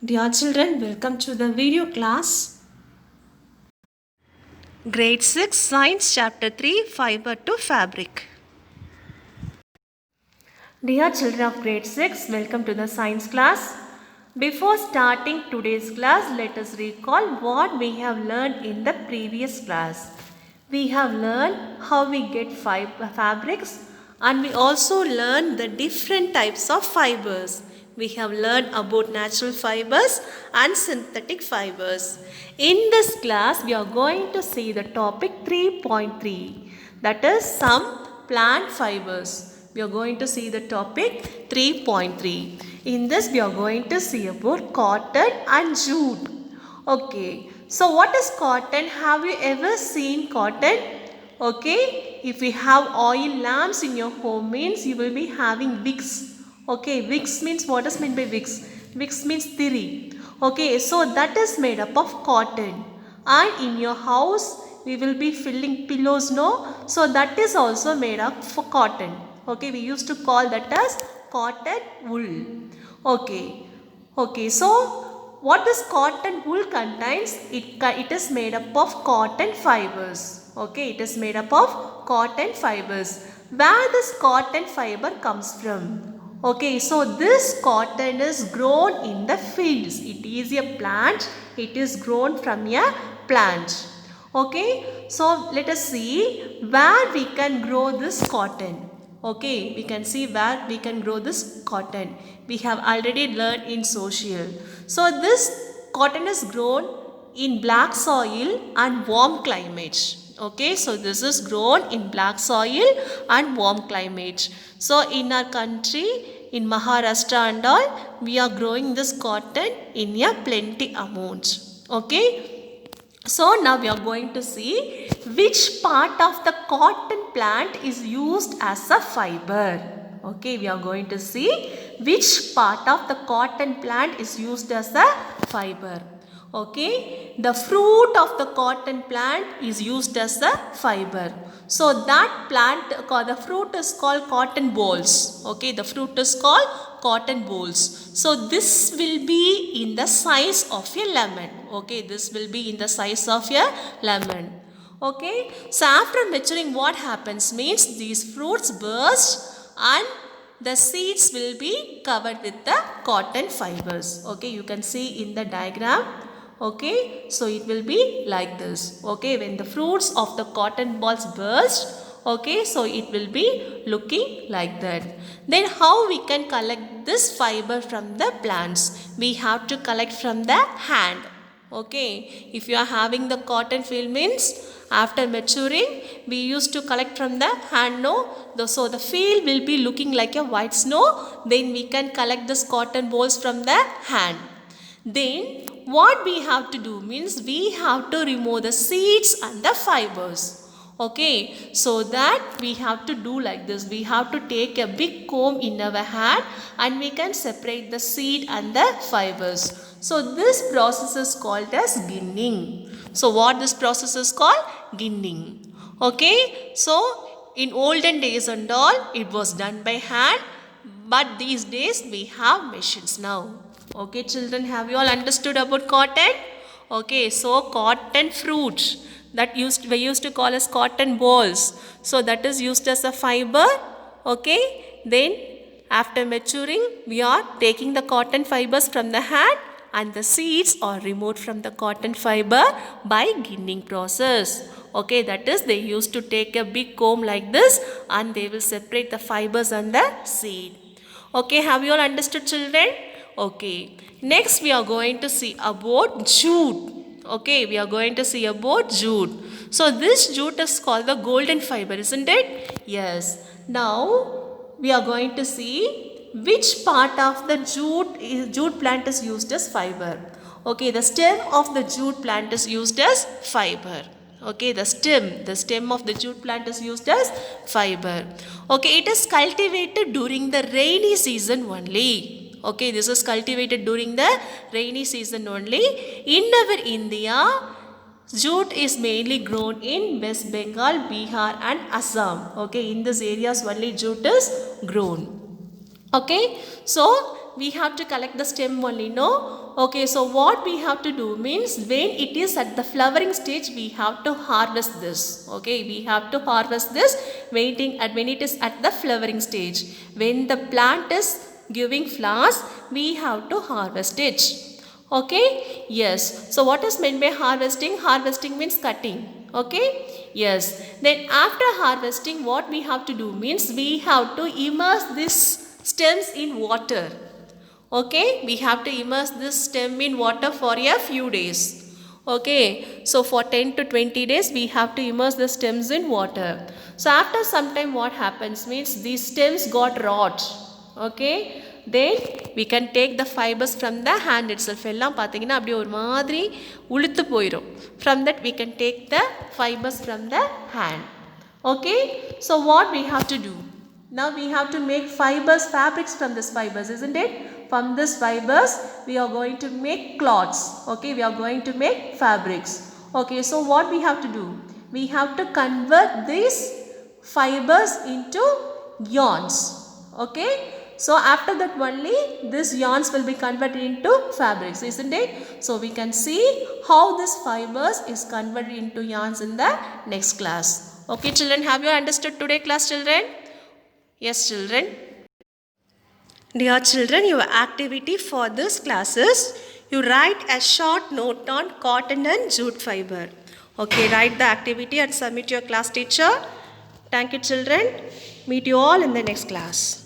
Dear children, welcome to the video class. Grade 6 Science Chapter 3 Fiber to Fabric. Dear children of grade 6, welcome to the science class. Before starting today's class, let us recall what we have learned in the previous class. We have learned how we get fabrics, and we also learned the different types of fibers. We have learned about natural fibers and synthetic fibers. In this class, we are going to see the topic 3.3, that is some plant fibers. We are going to see the topic 3.3. In this, we are going to see about cotton and jute. Okay, so what is cotton? Have you ever seen cotton? Okay, if you have oil lamps in your home means you will be having wicks. Okay, wicks means what is meant by wicks? Wicks means thiri. Okay, so that is made up of cotton. And in your house, we will be filling pillows, no? So that is also made up for cotton. Okay, we used to call that as cotton wool. Okay, so what this cotton wool contains? It is made up of cotton fibers. Okay, it is made up of cotton fibers. Where this cotton fiber comes from? Okay, so this cotton is grown in the fields. It is a plant. It is grown from a plant. Okay, so let us see where we can grow this cotton. Okay, we can see where we can grow this cotton. We have already learned in social. So this cotton is grown in black soil and warm climate. Okay, so this is grown in black soil and warm climate. So in our country, in Maharashtra and all, we are growing this cotton in a plenty amount. Okay. So now we are going to see which part of the cotton plant is used as a fiber. Okay, we are going to see which part of the cotton plant is used as a fiber. Okay, the fruit of the cotton plant is used as a fiber. So that plant, the fruit is called cotton balls. Okay, the fruit is called cotton balls. So this will be in the size of a lemon. Okay, this will be in the size of a lemon. Okay, so after maturing, what happens means these fruits burst and the seeds will be covered with the cotton fibers. Okay, you can see in the diagram. Okay, so it will be like this. Okay, when the fruits of the cotton balls burst, okay, so it will be looking like that. Then how we can collect this fiber from the plants? We have to collect from the hand. Okay, if you are having the cotton filaments after maturing, we used to collect from the hand, no? So the field will be looking like a white snow. Then we can collect this cotton balls from the hand. Then what we have to do means we have to remove the seeds and the fibers. Okay, so that we have to do like this. We have to take a big comb in our hand and we can separate the seed and the fibers. So this process is called as ginning. So what this process is called? Ginning. Okay, so in olden days and all it was done by hand, but these days we have machines now. Okay, children, have you all understood about cotton? Okay, so cotton fruit that we used to call as cotton balls. So that is used as a fiber. Okay, then after maturing, we are taking the cotton fibers from the hand and the seeds are removed from the cotton fiber by ginning process. Okay, that is they used to take a big comb like this and they will separate the fibers and the seed. Okay, have you all understood, children? Okay, next we are going to see about jute. Okay, we are going to see about jute. So this jute is called the golden fiber, isn't it? Yes. Now we are going to see which part of the jute plant is used as fiber. Okay, the stem of the jute plant is used as fiber. Okay, the stem of the jute plant is used as fiber. Okay, it is cultivated during the rainy season only. Okay, this is cultivated during the rainy season only. In our India, jute is mainly grown in West Bengal, Bihar and Assam. Okay, in these areas only jute is grown. Okay, so we have to collect the stem only, no? Okay, so what we have to do means when it is at the flowering stage, we have to harvest this. Okay, we have to harvest this when it is at the flowering stage. When the plant is giving flowers, we have to harvest it. Okay, yes. So what is meant by harvesting? Harvesting means cutting. Okay, yes. Then after harvesting, what we have to do means we have to immerse these stems in water. Okay, we have to immerse this stem in water for a few days. Okay, so for 10 to 20 days we have to immerse the stems in water. So after some time what happens means these stems got rot. Okay, then we can take the fibers from the hand itself. எல்லாம் பார்த்தீங்கன்னா அப்படியே ஒரு மாதிரி உளுத்து போயிடும். From that we can take the fibers from the hand. Okay, so what we have to do? Now we have to make fibers, fabrics from this fibers, isn't it? From this fibers we are going to make cloths. Okay, we are going to make fabrics. Okay, so what we have to do? We have to convert these fibers into yarns. Okay, so after that only these yarns will be converted into fabrics, isn't it? So we can see how this fibers is converted into yarns in the next class. Okay children, have you understood today class children? Yes children. Dear children, your activity for this class is you write a short note on cotton and jute fiber. Okay, write the activity and submit your class teacher. Thank you children. Meet you all in the next class.